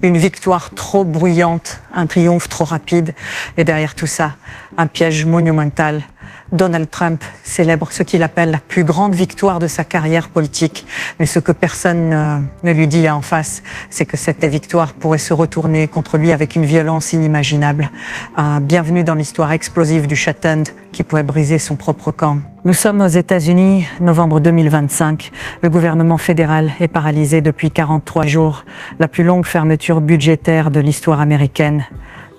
Une victoire trop bruyante, un triomphe trop rapide, et derrière tout ça, un piège monumental. Donald Trump célèbre ce qu'il appelle la plus grande victoire de sa carrière politique. Mais ce que personne ne lui dit en face, c'est que cette victoire pourrait se retourner contre lui avec une violence inimaginable. Bienvenue dans l'histoire explosive du Shetland qui pourrait briser son propre camp. Nous sommes aux États-Unis, novembre 2025. Le gouvernement fédéral est paralysé depuis 43 jours, la plus longue fermeture budgétaire de l'histoire américaine.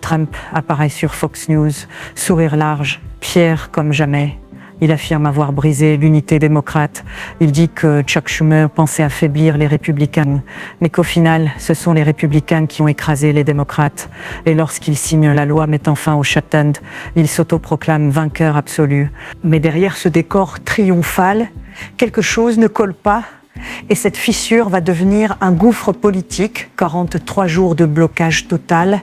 Trump apparaît sur Fox News, sourire large, fier comme jamais. Il affirme avoir brisé l'unité démocrate. Il dit que Chuck Schumer pensait affaiblir les républicains, mais qu'au final, ce sont les républicains qui ont écrasé les démocrates. Et lorsqu'il signe la loi mettant fin au Shetland, il s'autoproclame vainqueur absolu. Mais derrière ce décor triomphal, quelque chose ne colle pas. Et cette fissure va devenir un gouffre politique, 43 jours de blocage total,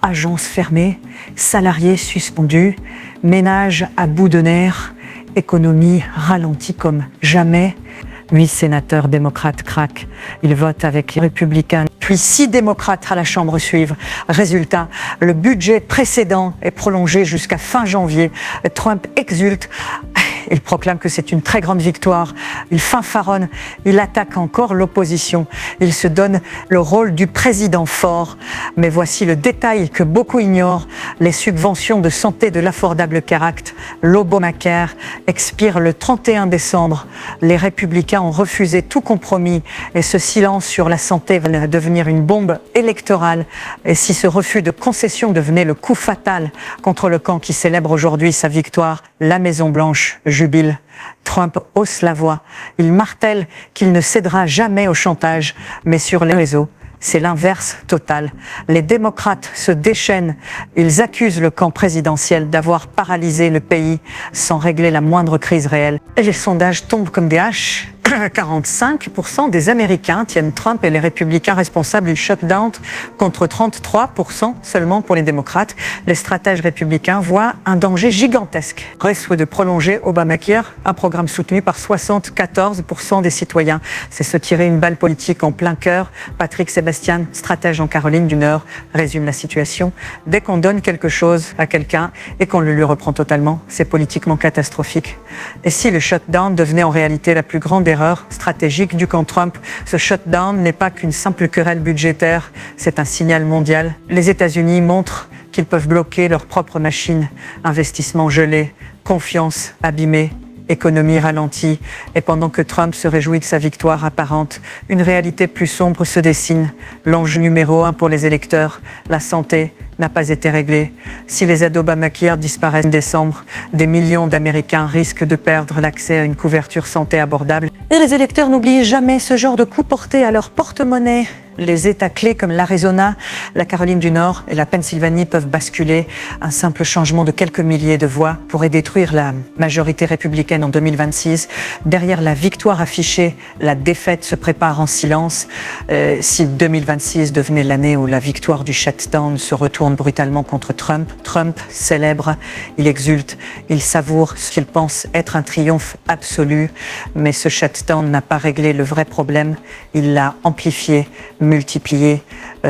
agences fermées, salariés suspendus, ménages à bout de nerfs, économie ralentie comme jamais. 8 sénateurs démocrates craquent, ils votent avec les républicains, puis 6 démocrates à la Chambre suivent. Résultat, le budget précédent est prolongé jusqu'à fin janvier. Trump exulte. Il proclame que c'est une très grande victoire. Il fanfaronne, il attaque encore l'opposition. Il se donne le rôle du président fort. Mais voici le détail que beaucoup ignorent. Les subventions de santé de l'Affordable Care Act, l'Obamacare, expirent le 31 décembre. Les républicains ont refusé tout compromis et ce silence sur la santé va devenir une bombe électorale. Et si ce refus de concession devenait le coup fatal contre le camp qui célèbre aujourd'hui sa victoire, la Maison-Blanche jubile. Trump hausse la voix. Il martèle qu'il ne cédera jamais au chantage, mais sur les réseaux, c'est l'inverse total. Les démocrates se déchaînent. Ils accusent le camp présidentiel d'avoir paralysé le pays sans régler la moindre crise réelle. Et les sondages tombent comme des haches. 45% des Américains tiennent Trump et les républicains responsables du shutdown contre 33% seulement pour les démocrates. Les stratèges républicains voient un danger gigantesque. Reste de prolonger Obamacare, un programme soutenu par 74% des citoyens. C'est se tirer une balle politique en plein cœur. Patrick Sébastien, stratège en Caroline du Nord, résume la situation. Dès qu'on donne quelque chose à quelqu'un et qu'on le lui reprend totalement, c'est politiquement catastrophique. Et si le shutdown devenait en réalité la plus grande erreur stratégique du camp Trump, ce shutdown n'est pas qu'une simple querelle budgétaire, c'est un signal mondial. Les États-Unis montrent qu'ils peuvent bloquer leur propre machine. Investissement gelé, confiance abîmée, économie ralentie. Et pendant que Trump se réjouit de sa victoire apparente, une réalité plus sombre se dessine. L'enjeu numéro 1 pour les électeurs, la santé, n'a pas été réglée. Si les aides Obamacare disparaissent en décembre, des millions d'Américains risquent de perdre l'accès à une couverture santé abordable. Et les électeurs n'oublient jamais ce genre de coup porté à leur porte-monnaie. Les États clés comme l'Arizona, la Caroline du Nord et la Pennsylvanie peuvent basculer. Un simple changement de quelques milliers de voix pourrait détruire la majorité républicaine en 2026. Derrière la victoire affichée, la défaite se prépare en silence. Si 2026 devenait l'année où la victoire du shutdown se retourne brutalement contre Trump, Trump célèbre, il exulte, il savoure ce qu'il pense être un triomphe absolu. Mais ce shutdown n'a pas réglé le vrai problème, il l'a amplifié, multiplié,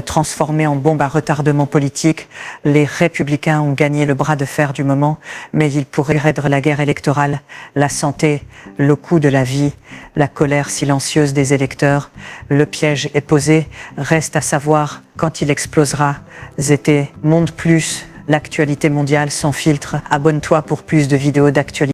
transformé en bombe à retardement politique. Les républicains ont gagné le bras de fer du moment, mais ils pourraient perdre la guerre électorale, la santé, le coût de la vie, la colère silencieuse des électeurs. Le piège est posé, reste à savoir quand il explosera. Zété, Monde Plus, l'actualité mondiale sans filtre. Abonne-toi pour plus de vidéos d'actualité.